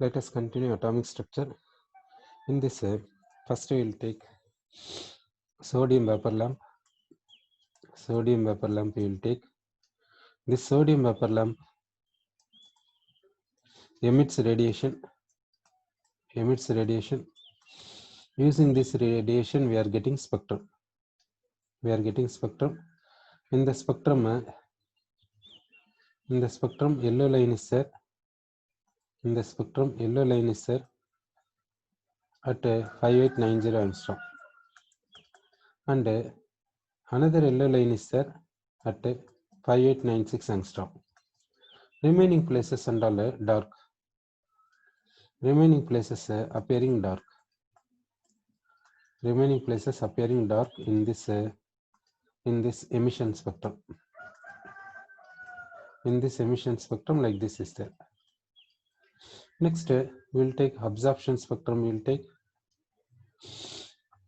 Let us continue atomic structure. In this, first we will take sodium vapor lamp. Sodium vapor lamp we will take. This sodium vapor lamp emits radiation. Using this radiation, we are getting spectrum. In the spectrum, yellow line is there. In the spectrum, yellow line is there at 5890 angstrom, and another yellow line is there at 5896 angstrom. Remaining places and all dark. Remaining places appearing dark. Remaining places appearing dark in this emission spectrum. In this emission spectrum, like this is there. Next, we will take absorption spectrum. We will take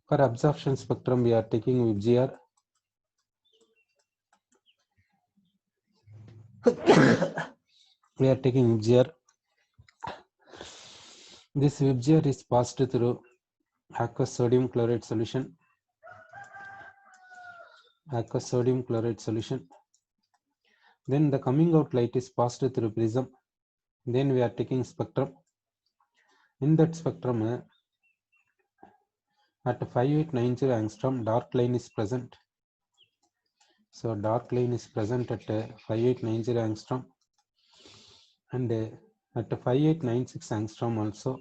for absorption spectrum. We are taking VGR. We are taking VGR. This VGR is passed through aqueous sodium chloride solution. Aqueous sodium chloride solution. Then the coming out light is passed through prism. Then we are taking spectrum. In that spectrum, at 5890 angstrom, dark line is present. So dark line is present at 5890 angstrom, and at 5896 angstrom also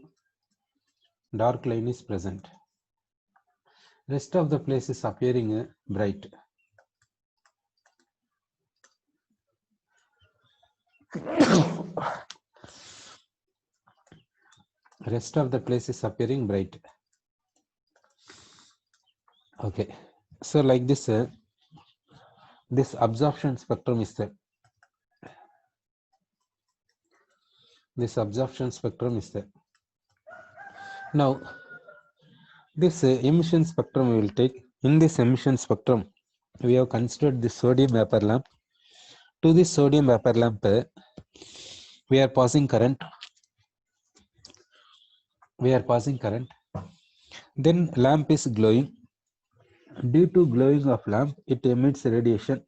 dark line is present. Rest of the place is appearing bright. Rest of the place is appearing bright. Okay, so like this, this absorption spectrum is there. This absorption spectrum is there. Now, this emission spectrum we will take. In this emission spectrum, we have considered the sodium vapor lamp. To this sodium vapor lamp, we are passing current. Then lamp is glowing. Due to glowing of lamp, it emits radiation.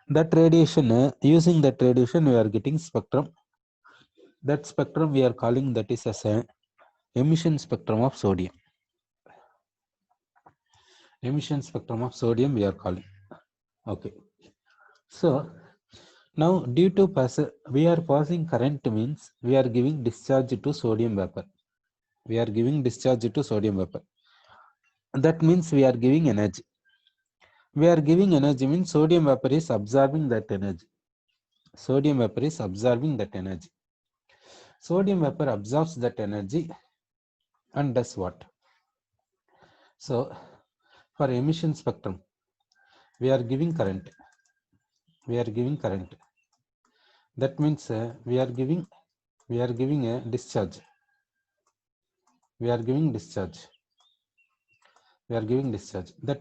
That radiation, using that radiation, we are getting spectrum. That spectrum we are calling that is as a emission spectrum of sodium. Emission spectrum of sodium we are calling. Okay. So now due to we are passing current means we are giving discharge to sodium vapor. We are giving discharge to sodium vapor. That means we are giving energy. We are giving energy means sodium vapor is absorbing that energy. Sodium vapor is absorbing that energy. Sodium vapor absorbs that energy and does what? So for emission spectrum, we are giving current. That means we are giving a discharge. We are giving discharge. That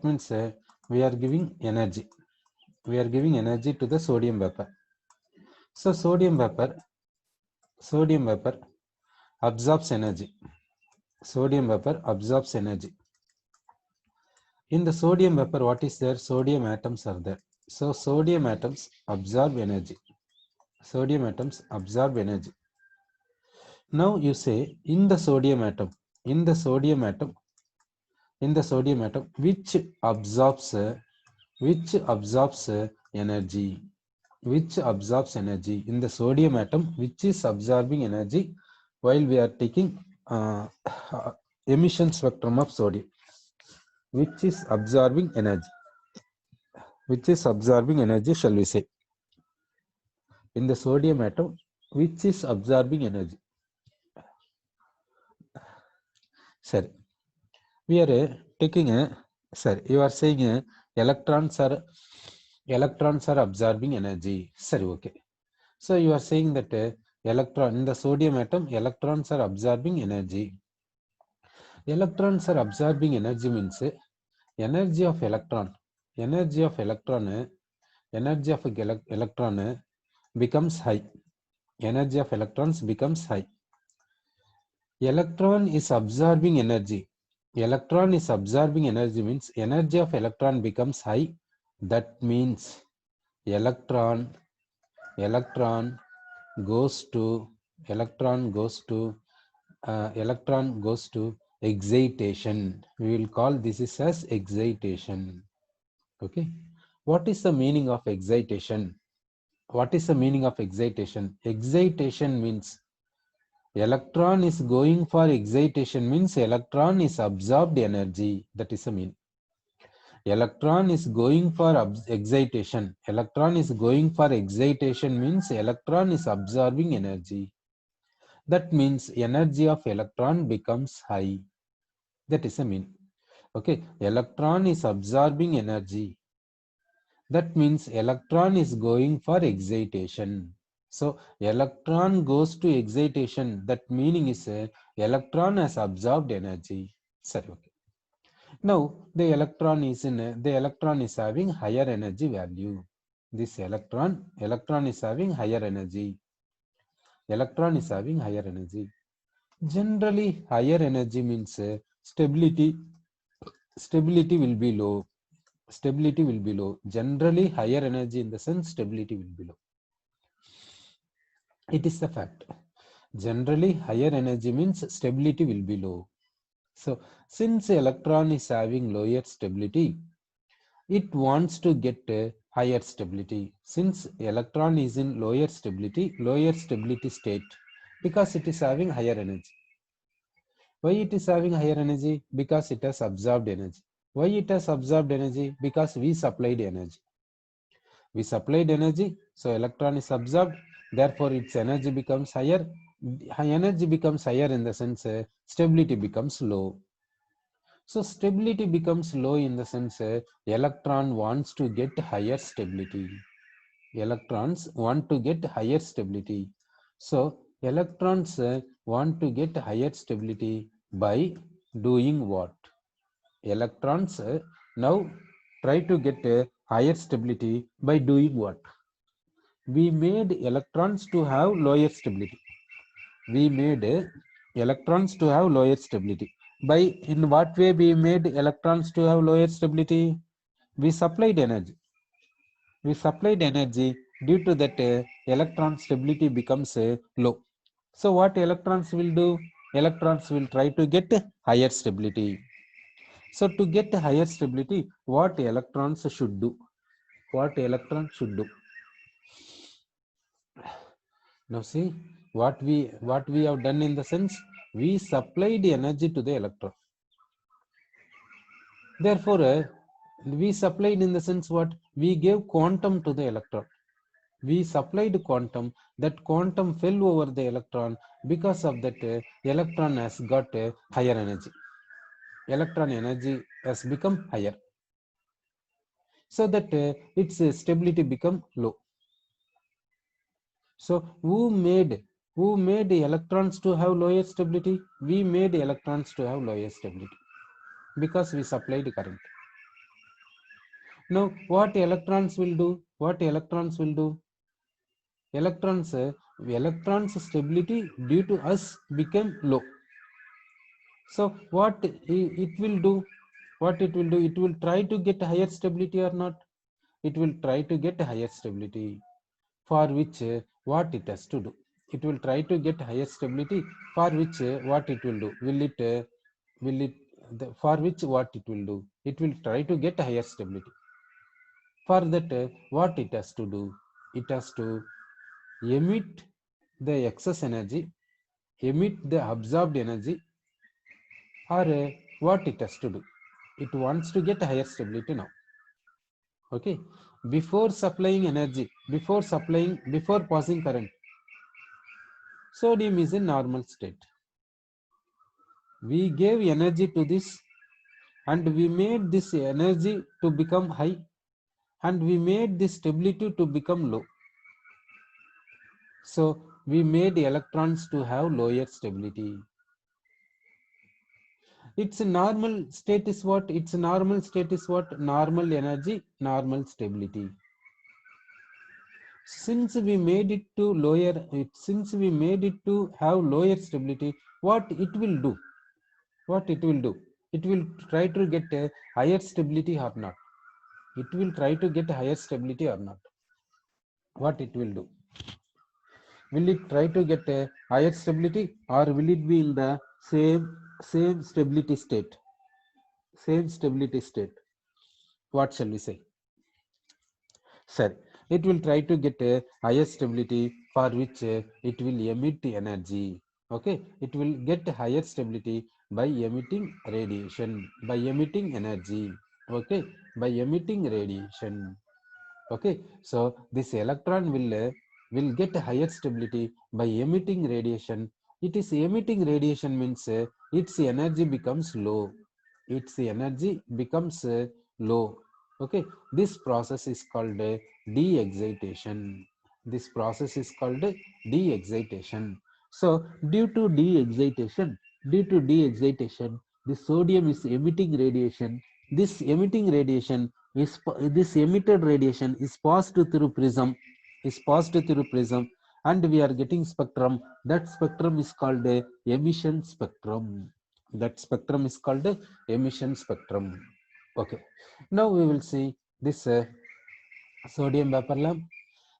means we are giving energy. We are giving energy to the sodium vapor. So sodium vapor absorbs energy. Sodium vapor absorbs energy. In the sodium vapor, what is there? Sodium atoms are there. So sodium atoms absorb energy. Sodium atoms absorb energy. Now you say in the sodium atom, which absorbs energy? Which absorbs energy in the sodium atom? Which is absorbing energy while we are taking emission spectrum of sodium? Which is absorbing energy? Which is absorbing energy, shall we say? In the sodium atom, which is absorbing energy? Sir, we are taking you are saying electrons are absorbing energy. Sir, okay. So you are saying that electron in the sodium atom, electrons are absorbing energy. Electrons are absorbing energy means energy of electron becomes high. Energy of electrons becomes high. Electron is absorbing energy. Electron is absorbing energy means energy of electron becomes high. That means electron electron goes to electron goes to electron goes to excitation. We will call this is as excitation. Okay. What is the meaning of excitation? What is the meaning of excitation? Excitation means electron is going for excitation means electron is absorbed energy. That is the mean. Electron is going for excitation. Electron is going for excitation means electron is absorbing energy. That means energy of electron becomes high. That is the mean. Okay, electron is absorbing energy. That means electron is going for excitation. So electron goes to excitation. That meaning is electron has absorbed energy. Sorry, okay. Now the electron is having higher energy value. This electron is having higher energy. Electron is having higher energy. Generally, higher energy means stability. Stability will be low. Stability will be low. Generally, higher energy in the sense stability will be low. It is the fact. Generally, higher energy means stability will be low. So, since electron is having lower stability, it wants to get a higher stability. Since electron is in lower stability state, because it is having higher energy. Why it is having higher energy? Because it has absorbed energy. Why it has absorbed energy? Because we supplied energy. We supplied energy, so electron is absorbed, therefore its energy becomes higher. Energy becomes higher in the sense stability becomes low. So stability becomes low in the sense electron wants to get higher stability. Electrons want to get higher stability. So electrons want to get higher stability by doing what? Electrons now try to get a higher stability by doing what? We made electrons to have lower stability. We made electrons to have lower stability. By in what way we made electrons to have lower stability? We supplied energy. We supplied energy due to that electron stability becomes low. So what electrons will do? Electrons will try to get higher stability. So to get higher stability, what electrons should do? What electrons should do? Now see what we have done in the sense we supplied energy to the electron. Therefore, we supplied in the sense what we gave quantum to the electron. We supplied quantum. That quantum fell over the electron. Because of that, electron has got higher energy. Electron energy has become higher, so that its stability become low. So who made the electrons to have lower stability? We made electrons to have lower stability because we supplied current. Now what electrons will do? What electrons will do? Electrons stability due to us became low. So what it will do? What it will do? It will try to get higher stability or not? It will try to get higher stability, for which what it has to do? It will try to get higher stability, for which what it will do? Will it for which what it will do? It will try to get higher stability. For that, what it has to do? It has to emit the excess energy, emit the absorbed energy, or what it has to do? It wants to get higher stability now. Okay, before supplying energy, before passing current, sodium is in normal state. We gave energy to this and we made this energy to become high and we made this stability to become low. So we made electrons to have lower stability. Its normal state is what? Its normal state is what? Normal energy, normal stability. since we made it to lower it, since we made it to have lower stability, what it will do? What it will do? It will try to get a higher stability or not? It will try to get higher stability or not? What it will do? Will it try to get a higher stability, or will it be in the same stability state? Same stability state. What shall we say? Sir, it will try to get a higher stability, for which it will emit energy. Okay, it will get higher stability by emitting radiation, by emitting energy. Okay, by emitting radiation. Okay, so this electron will get higher stability by emitting radiation. It is emitting radiation means its energy becomes low. Its energy becomes low. Okay, this process is called de-excitation. This process is called de-excitation. So due to de-excitation, the sodium is emitting radiation. This emitting radiation this emitted radiation is passed through prism, and we are getting spectrum. That spectrum is called a emission spectrum. That spectrum is called a emission spectrum. Okay, now we will see this sodium vapor lamp.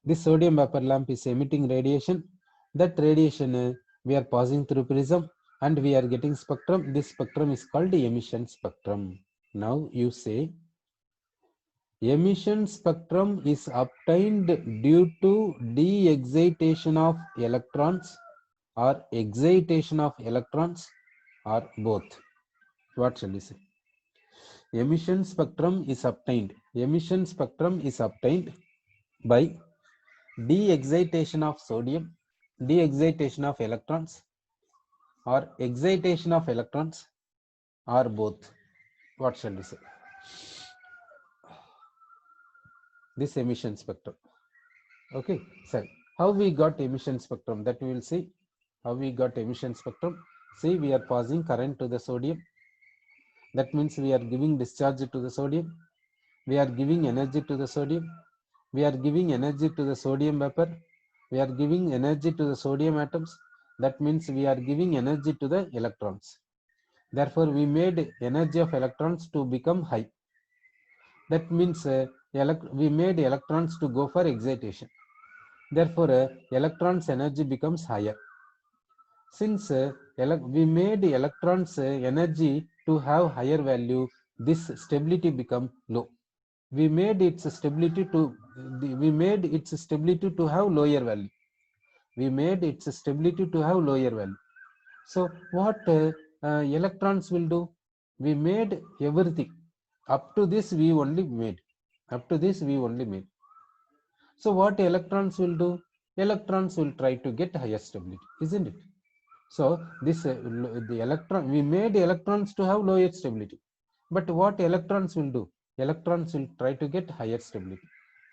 This sodium vapor lamp is emitting radiation. That radiation we are passing through prism, and we are getting spectrum. This spectrum is called emission spectrum. Now you say emission spectrum is obtained due to de-excitation of electrons, or excitation of electrons, or both. What shall we say? Emission spectrum is obtained. Emission spectrum is obtained by de-excitation of sodium, de-excitation of electrons, or excitation of electrons, or both. What shall we say? This emission spectrum. Okay, so how we got emission spectrum, that we will see. How we got emission spectrum? See, we are passing current to the sodium. That means we are giving discharge to the sodium. We are giving energy to the sodium. We are giving energy to the sodium vapor. We are giving energy to the sodium atoms. That means we are giving energy to the electrons. Therefore, we made energy of electrons to become high. That means we made electrons to go for excitation. Therefore, electrons energy becomes higher. Since we made electrons energy to have higher value, this stability become low. We made its stability to have lower value. We made its stability to have lower value. So what electrons will do? We made everything. Up to this we only made. Up to this we only made. So what electrons will do? Electrons will try to get higher stability, isn't it? So this the electron, we made electrons to have lower stability. But what electrons will do? Electrons will try to get higher stability,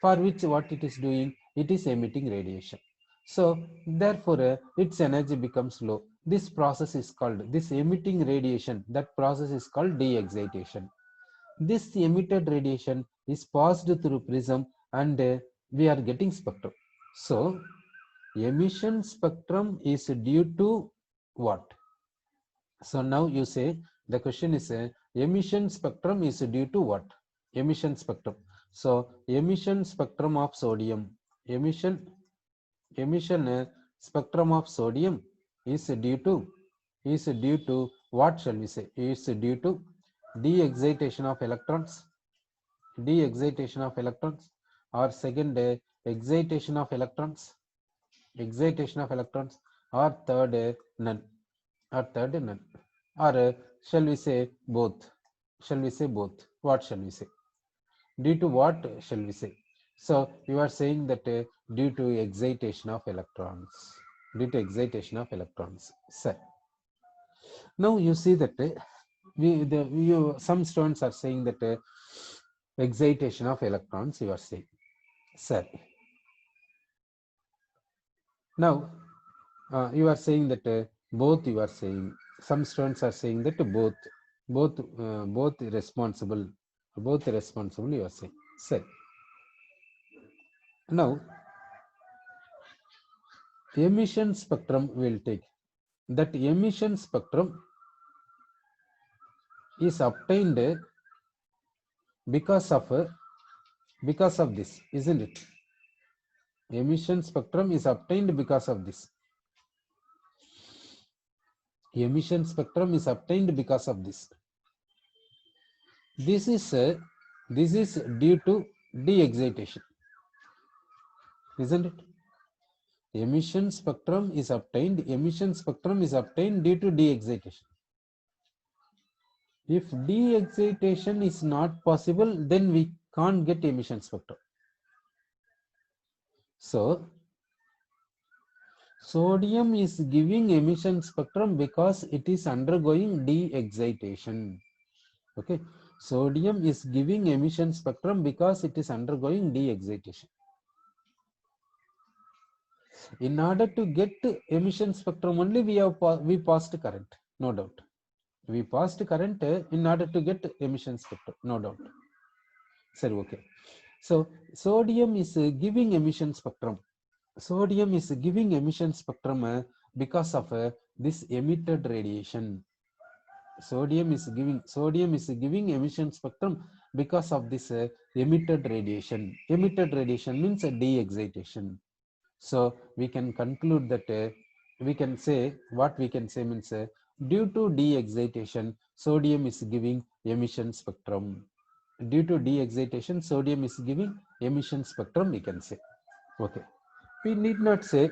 for which what it is doing? It is emitting radiation. So therefore its energy becomes low. This process is called, this emitting radiation, that process is called de-excitation. This emitted radiation is passed through prism, and we are getting spectrum. So emission spectrum is due to what? So now you say, the question is emission spectrum is due to what? Emission spectrum. So emission spectrum of sodium, emission spectrum of sodium is due to what shall we say? Is due to de-excitation of electrons, de-excitation of electrons, or second excitation of electrons, excitation of electrons, or third none, or third none, or shall we say both? Shall we say both? What shall we say? Due to what shall we say? So you are saying that due to excitation of electrons, due to excitation of electrons. Sir, now you see that some students are saying that excitation of electrons, you are saying. Sir, now you are saying that both, you are saying, some students are saying that both responsible, you are saying. Sir, now emission spectrum will take. That emission spectrum is obtained because of this, isn't it? Emission spectrum is obtained because of this. Emission spectrum is obtained because of this. This is due to de-excitation, isn't it? Emission spectrum is obtained due to de-excitation. If de-excitation is not possible, then we can't get emission spectrum. So sodium is giving emission spectrum because it is undergoing de-excitation. Okay, sodium is giving emission spectrum because it is undergoing de-excitation. In order to get emission spectrum only, we passed current, no doubt. We passed current in order to get emission spectrum, no doubt. Sir, okay. So sodium is giving emission spectrum. Sodium is giving emission spectrum because of this emitted radiation. Sodium is giving emission spectrum because of this emitted radiation. Emitted radiation means de-excitation. So we can conclude that we can say means due to de-excitation, sodium is giving emission spectrum. Due to de-excitation, sodium is giving emission spectrum, we can say. Okay, we need not say.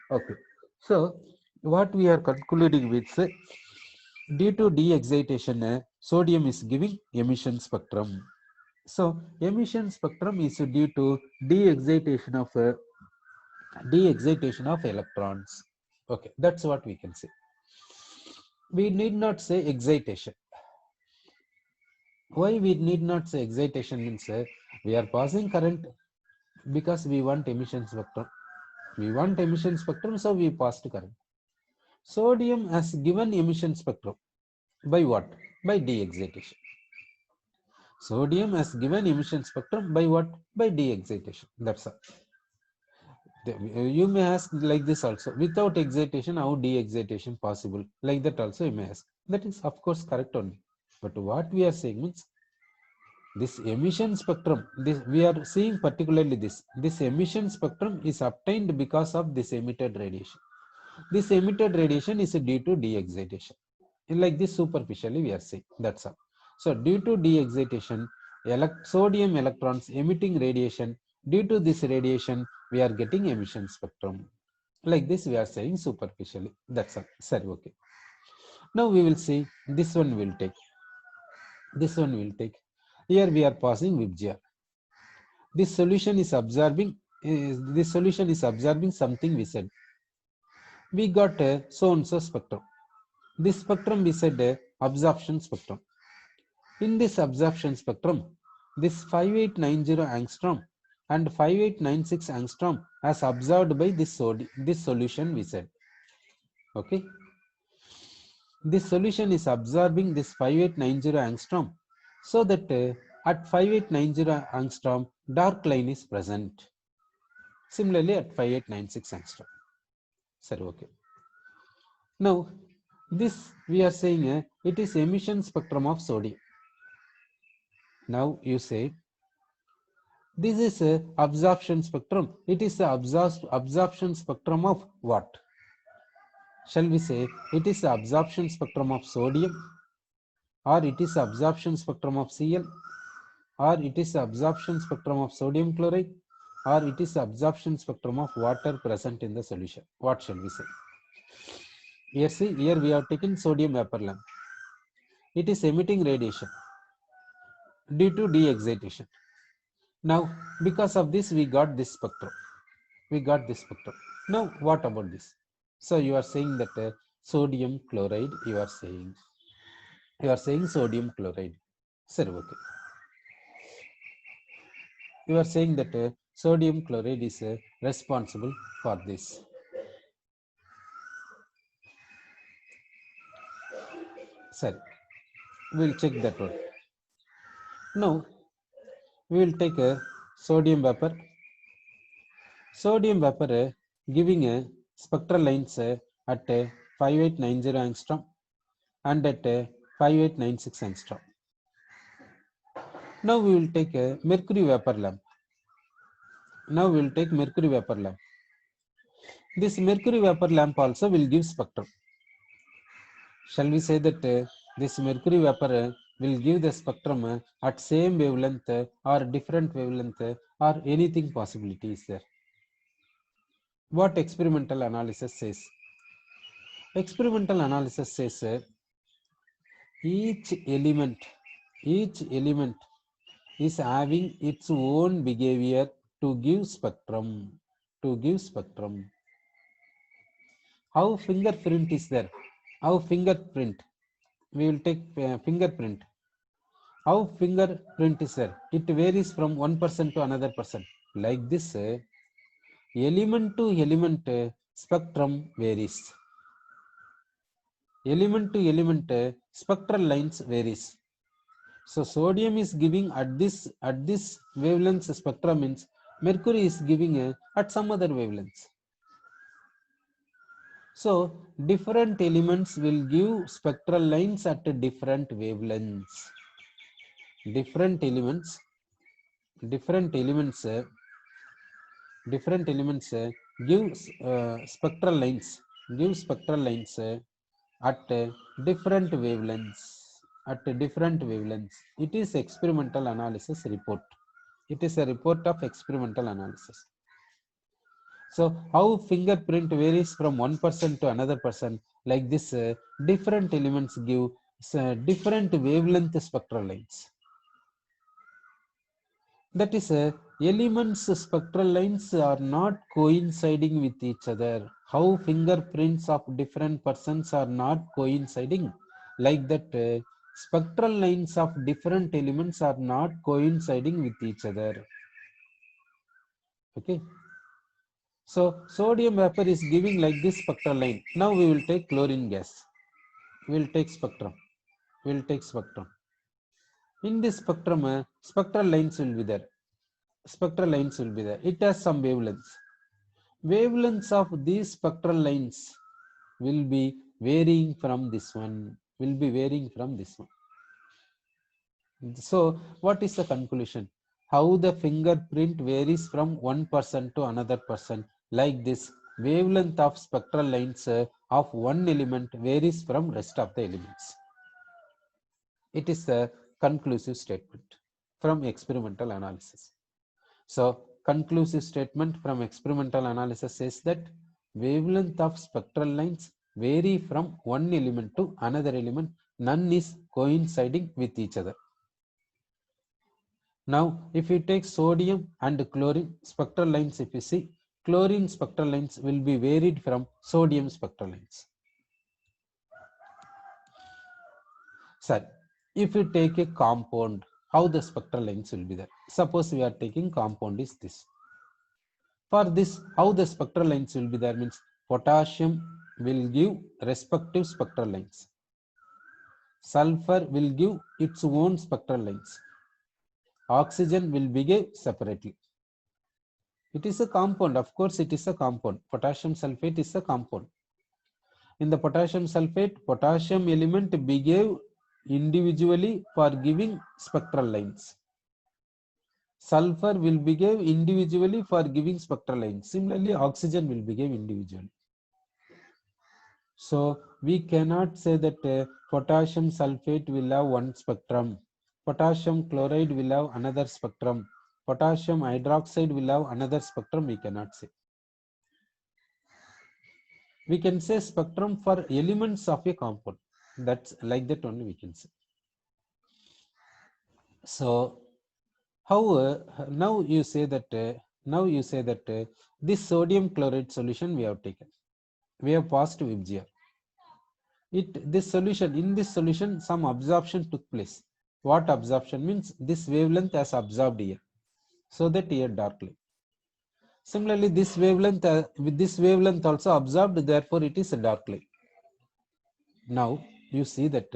Okay, so what we are concluding with, due to de-excitation, sodium is giving emission spectrum. So emission spectrum is due to de-excitation of electrons. Okay, that's what we can say. We need not say excitation. Why we need not say excitation means we are passing current because we want emission spectrum. We want emission spectrum, so we passed current. Sodium has given emission spectrum by what? By de-excitation. Sodium has given emission spectrum by what? By de-excitation. That's all. You may ask like this also, without excitation, how de-excitation possible? Like that also you may ask. That is of course correct only. But what we are saying means, this emission spectrum, we are seeing particularly this emission spectrum is obtained because of this emitted radiation. This emitted radiation is due to de-excitation. Like this superficially we are saying, that's all. So due to de-excitation, sodium electrons emitting radiation, due to this radiation we are getting emission spectrum. Like this we are saying superficially, that's all. Sorry, okay. Now we will see this one will take. Here we are passing VIBGYOR. This solution is absorbing something we said. We got a so-and-so spectrum. This spectrum we said absorption spectrum. In this absorption spectrum, this 5890 angstrom and 5896 angstrom as absorbed by this solution we said. Okay. This solution is absorbing this 5890 angstrom, so that at 5890 angstrom, dark line is present. Similarly, at 5896 angstrom. Sorry, okay. Now, this we are saying it is emission spectrum of sodium. Now you say, this is a absorption spectrum. It is the absorption spectrum of what? Shall we say it is the absorption spectrum of sodium, or it is the absorption spectrum of Cl, or it is the absorption spectrum of sodium chloride, or it is the absorption spectrum of water present in the solution? What shall we say? Here see, here we have taken sodium vapor lamp. It is emitting radiation due to de-excitation. Now, because of this, we got this spectrum. Now, what about this? So you are saying that sodium chloride. You are saying sodium chloride. Sir, okay. You are saying that sodium chloride is responsible for this. Sir, we'll check that one. Now, we will take a sodium vapor. Sodium vapor giving a spectral lines at 5890 angstrom and at 5896 angstrom. Now we will take a mercury vapor lamp. Now we will take mercury vapor lamp. This mercury vapor lamp also will give spectrum. Shall we say that this mercury vapor will give the spectrum at same wavelength or different wavelength or anything possibility is there? What experimental analysis says? Experimental analysis says each element is having its own behavior to give spectrum. How fingerprint is there? How fingerprint? We will take fingerprint. How fingerprint is there? It varies from one person to another person. Like this, element to element spectrum varies. Element to element spectral lines varies. So sodium is giving at this wavelength spectrum means mercury is giving at some other wavelengths. So different elements will give spectral lines at different wavelengths. Different elements give spectral lines at different wavelengths. It is experimental analysis report. It is a report of experimental analysis. So how fingerprint varies from one person to another person, like this different elements give different wavelength spectral lines. That is, elements spectral lines are not coinciding with each other. How fingerprints of different persons are not coinciding, like that spectral lines of different elements are not coinciding with each other. Okay. So sodium vapor is giving like this spectral line. Now we will take chlorine gas. We will take spectrum. In this spectrum, spectral lines will be there. It has some wavelengths. Wavelengths of these spectral lines will be varying from this one. So what is the conclusion? How the fingerprint varies from one person to another person. Like this, wavelength of spectral lines of one element varies from rest of the elements. It is a conclusive statement from experimental analysis. So conclusive statement from experimental analysis says that wavelength of spectral lines vary from one element to another element. None is coinciding with each other. Now, if you take sodium and chlorine spectral lines, if you see, chlorine spectral lines will be varied from sodium spectral lines. Sir, if you take a compound, how the spectral lines will be there? Suppose we are taking compound is this. For this, how the spectral lines will be there means potassium will give respective spectral lines. Sulfur will give its own spectral lines. Oxygen will behave separately. It is a compound, of course it is a compound. Potassium sulfate is a compound. In the potassium sulfate, potassium element behave individually for giving spectral lines. Sulfur will behave individually for giving spectral lines. Similarly, oxygen will behave individually. So we cannot say that potassium sulfate will have one spectrum. Potassium chloride will have another spectrum. Potassium hydroxide will have another spectrum. We cannot say. We can say spectrum for elements of a compound. That's like that only we can say. So how now you say that this sodium chloride solution we have taken, we have passed VGR. In this solution some absorption took place. What absorption means? This wavelength has absorbed here, so that here darkly. Similarly, this wavelength with this wavelength also absorbed, therefore it is a darkly. Now you see that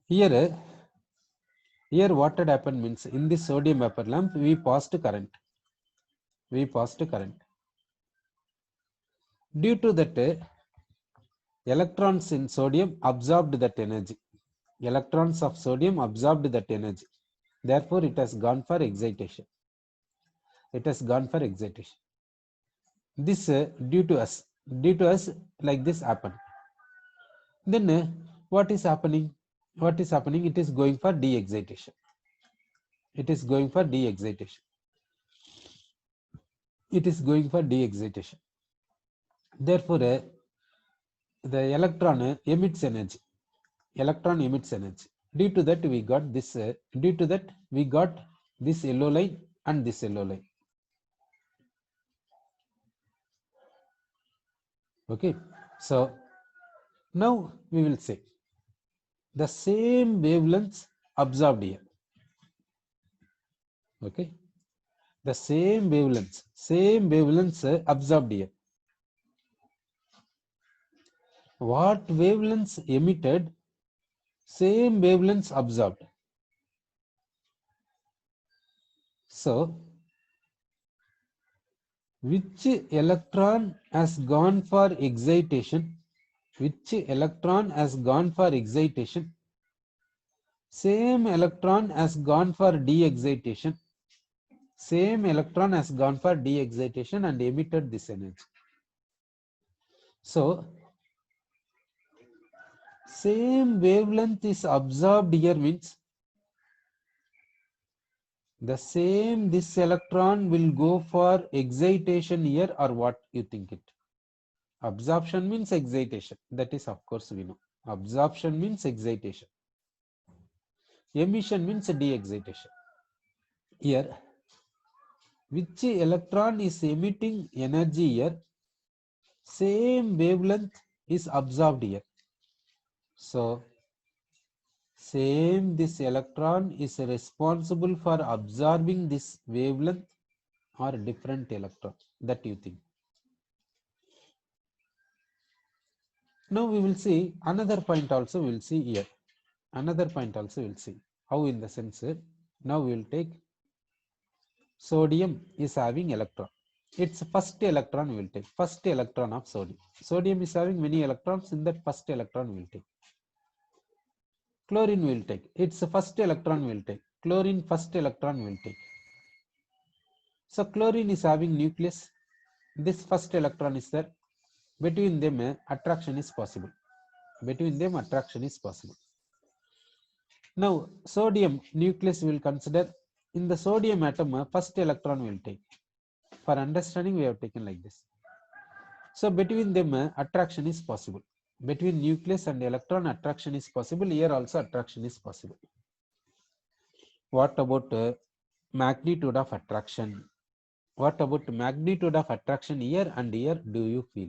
here what had happened means, in this sodium vapor lamp we passed current. we passed current. Due to that, electrons in sodium absorbed that energy. Electrons of sodium absorbed that energy. Therefore, it has gone for excitation. It has gone for excitation. This due to us like this happened. Then what is happening? What is happening? It is going for de-excitation. It is going for de-excitation. It is going for de-excitation. Therefore, the electron emits energy. Electron emits energy. Due to that, we got this. Due to that, we got this yellow line and this yellow line. Okay. So now we will say the same wavelengths absorbed here. Okay. The same wavelengths absorbed here. What wavelengths emitted, same wavelengths absorbed. So, which electron has gone for excitation? Which electron has gone for excitation? Same electron has gone for de-excitation. Same electron has gone for de-excitation and emitted this energy. So, same wavelength is absorbed here means the same this electron will go for excitation here, or what you think it? Absorption means excitation. That is, of course, we know. Absorption means excitation. Emission means de-excitation. Here, which electron is emitting energy here, same wavelength is absorbed here. So, same this electron is responsible for absorbing this wavelength or different electron. That you think. Now we will see another point also we will see here. Another point also we will see. How in the sense, now we will take sodium is having electron. Its first electron we will take. First electron of sodium. Sodium is having many electrons. In that first electron we will take. Chlorine will take. Its first electron will take. Chlorine first electron will take. So chlorine is having nucleus. This first electron is there. Between them attraction is possible. Between them attraction is possible. Now sodium nucleus will consider. In the sodium atom first electron will take. For understanding we have taken like this. So between them attraction is possible. Between nucleus and electron attraction is possible. Here also attraction is possible. What about magnitude of attraction? What about magnitude of attraction here and here? Do you feel?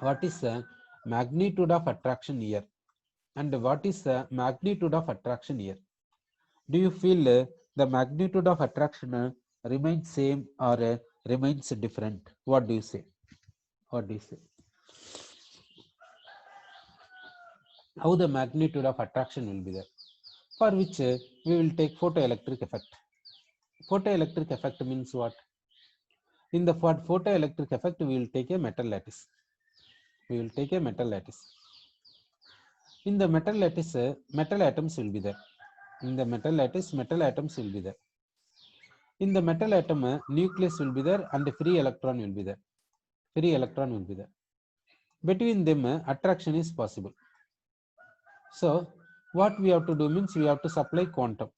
What is the magnitude of attraction here? And what is the magnitude of attraction here? Do you feel the magnitude of attraction remains same or remains different? What do you say? What do you say? How the magnitude of attraction will be there? For which we will take photoelectric effect. Photoelectric effect means what? In the photoelectric effect, we will take a metal lattice. We will take a metal lattice. In the metal lattice, metal atoms will be there. In the metal lattice, metal atoms will be there. In the metal atom, nucleus will be there and free electron will be there. Free electron will be there. Between them, attraction is possible. So, what we have to do means we have to supply quantum.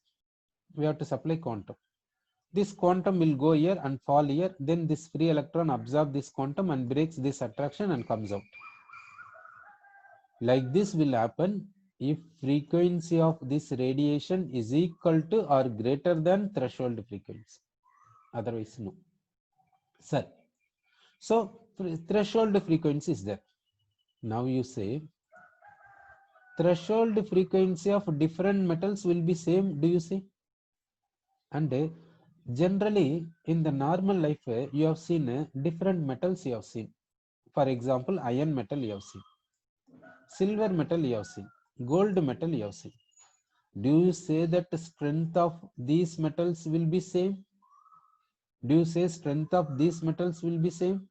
We have to supply quantum. This quantum will go here and fall here. Then this free electron absorbs this quantum and breaks this attraction and comes out. Like this will happen if frequency of this radiation is equal to or greater than threshold frequency. Otherwise, no. Sir. So, threshold frequency is there. Now you say, threshold frequency of different metals will be same, do you say? And generally, in the normal life, you have seen different metals you have seen. For example, iron metal you have seen. Silver metal you have seen. Gold metal you have seen. Do you say that the strength of these metals will be same? Do you say strength of these metals will be same?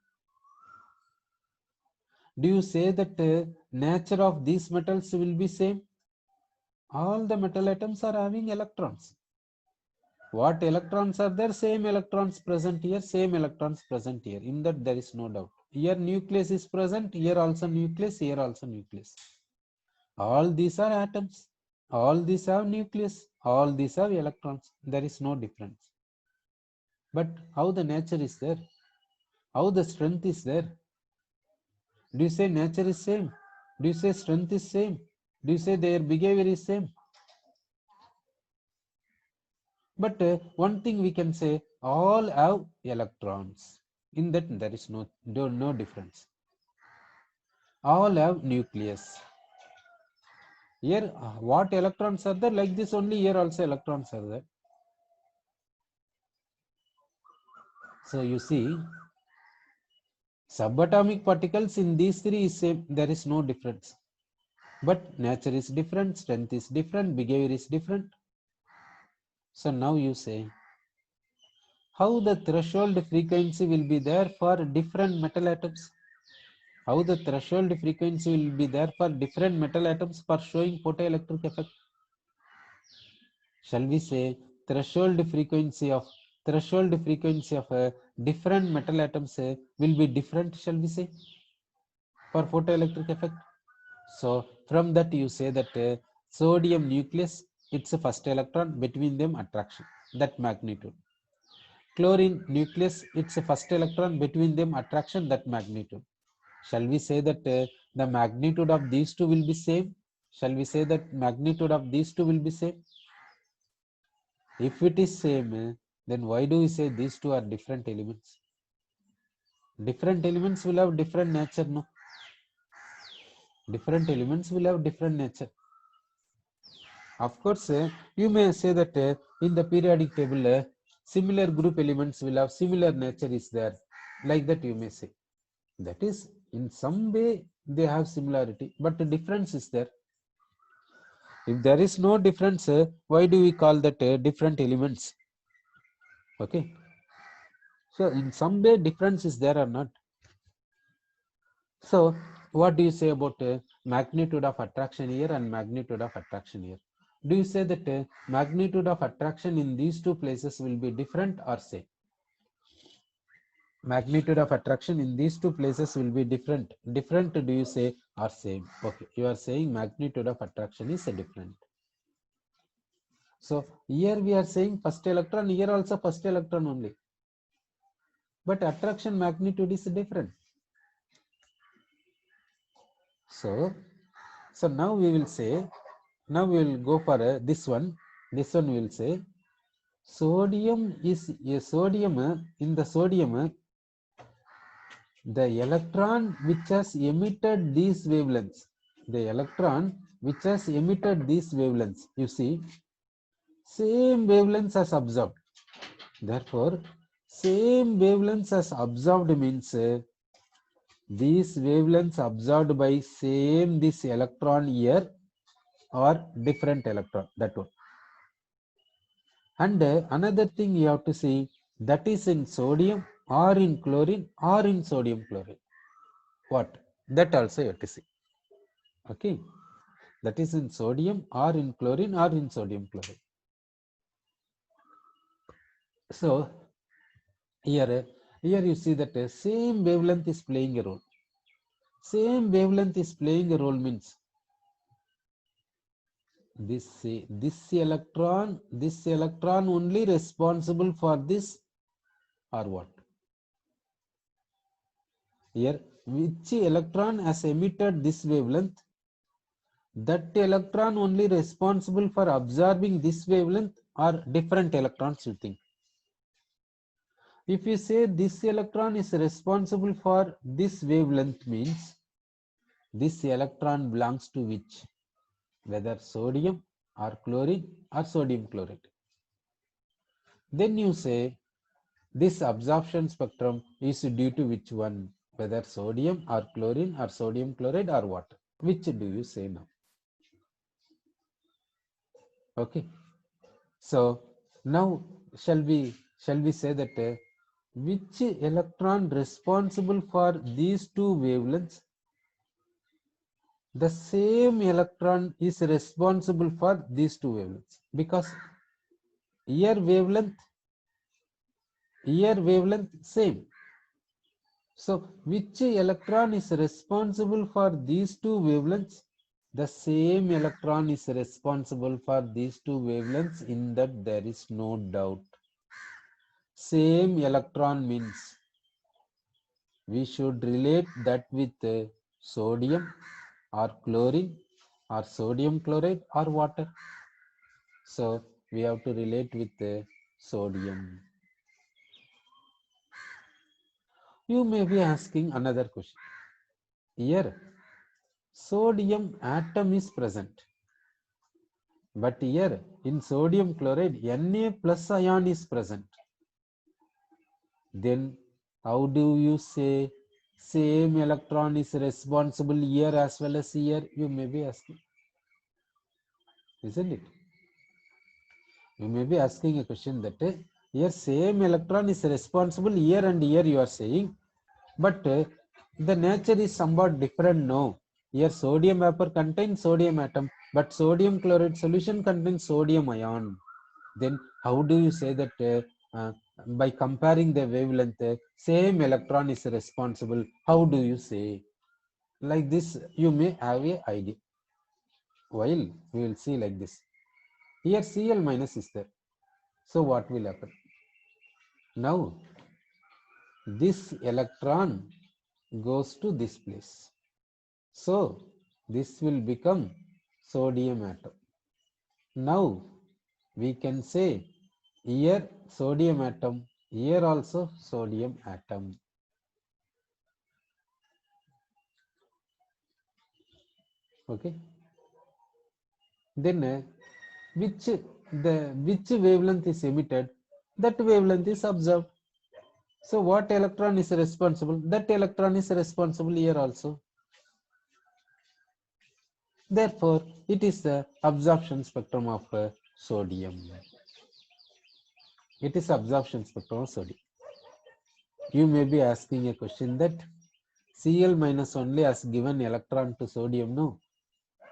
Do you say that nature of these metals will be same? All the metal atoms are having electrons. What electrons are there? Same electrons present here, same electrons present here. In that there is no doubt. Here nucleus is present, here also nucleus, here also nucleus. All these are atoms. All these have nucleus. All these have electrons. There is no difference. But how the nature is there? How the strength is there? Do you say nature is same? Do you say strength is same? Do you say their behavior is same? But one thing we can say, all have electrons. In that there is no difference. All have nucleus. Here what electrons are there? Like this only, here also electrons are there. So you see, subatomic particles in these three is same. There is no difference. But nature is different, strength is different, behavior is different. So now you say, how the threshold frequency will be there for different metal atoms? How the threshold frequency will be there for different metal atoms for showing photoelectric effect? Shall we say threshold frequency of different metal atoms will be different, shall we say, for photoelectric effect? So from that you say that sodium nucleus, it's a first electron, between them attraction, that magnitude. Chlorine nucleus, it's a first electron, between them attraction, that magnitude. Shall we say that the magnitude of these two will be same? Shall we say that magnitude of these two will be same? If it is same, then why do we say these two are different elements? Different elements will have different nature, no? Different elements will have different nature. Of course, you may say that in the periodic table, similar group elements will have similar nature is there. Like that you may say. That is, in some way they have similarity, but the difference is there. If there is no difference, why do we call that different elements? Okay. So in some way difference is there or not. So what do you say about magnitude of attraction here and magnitude of attraction here? Do you say that magnitude of attraction in these two places will be different or same? Magnitude of attraction in these two places will be different. Different, do you say, or same? Okay, you are saying magnitude of attraction is different. So here we are saying first electron, here also first electron only. But attraction magnitude is different. So now we will say, now we will go for this one. This one we will say, sodium is a sodium. In the sodium, the electron which has emitted these wavelengths, the electron which has emitted these wavelengths, you see, same wavelengths as absorbed. Therefore, same wavelengths as absorbed means these wavelengths absorbed by same this electron here or different electron, that one. And another thing you have to see, that is in sodium or in chlorine or in sodium chloride. What? That also you have to see. Okay. That is in sodium or in chlorine or in sodium chloride. So here you see that same wavelength is playing a role. Same wavelength is playing a role means this electron only responsible for this or what? Here, which electron has emitted this wavelength, that electron only responsible for absorbing this wavelength or different electrons, you think. If you say this electron is responsible for this wavelength means this electron belongs to which? Whether sodium or chlorine or sodium chloride. Then you say this absorption spectrum is due to which one? Whether sodium or chlorine or sodium chloride or what? Which do you say now? Okay. So now shall we say that which electron responsible for these two wavelengths? The same electron is responsible for these two wavelengths because here wavelength same. So which electron is responsible for these two wavelengths? The same electron is responsible for these two wavelengths, in that there is no doubt. Same electron means we should relate that with sodium or chlorine or sodium chloride or water. So we have to relate with sodium. You may be asking another question. Here, sodium atom is present. But here, in sodium chloride, Na plus ion is present. Then, how do you say same electron is responsible here as well as here? You may be asking. Isn't it? You may be asking a question that here same electron is responsible here and here you are saying. But the nature is somewhat different. No, here sodium vapor contains sodium atom, but sodium chloride solution contains sodium ion. Then how do you say that by comparing the wavelength, same electron is responsible? How do you say? Like this, you may have a idea. While we will see like this. Here Cl minus is there. So what will happen? Now this electron goes to this place. So this will become sodium atom. Now we can say here sodium atom, here also sodium atom. Okay. Then which wavelength is emitted, that wavelength is observed. So what electron is responsible? That electron is responsible here also. Therefore, it is the absorption spectrum of sodium. It is absorption spectrum of sodium. You may be asking a question that Cl minus only has given electron to sodium, no?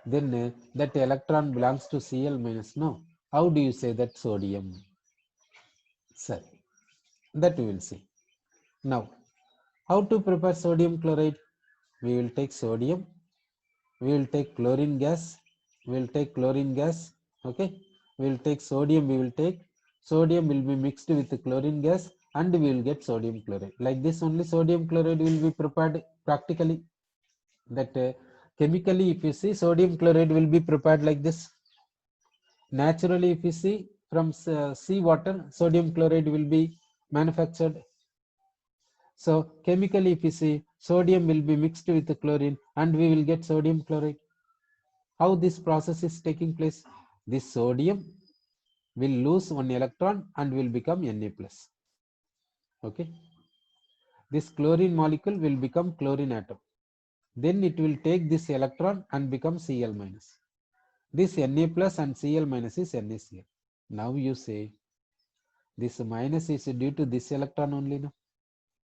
Then that electron belongs to Cl minus, no? How do you say that sodium? Sir, that we will see. Now, how to prepare sodium chloride? We will take sodium, we will take chlorine gas, we will take chlorine gas, okay? We will take sodium, sodium will be mixed with the chlorine gas and we will get sodium chloride. Like this only sodium chloride will be prepared practically. That chemically if you see sodium chloride will be prepared like this. Naturally if you see from sea water, sodium chloride will be manufactured. So chemically if you see sodium will be mixed with the chlorine and we will get sodium chloride. How this process is taking place? This sodium will lose one electron and will become Na plus. Okay. This chlorine molecule will become chlorine atom. Then it will take this electron and become Cl minus. This Na plus and Cl minus is NaCl. Now you say this minus is due to this electron only. No?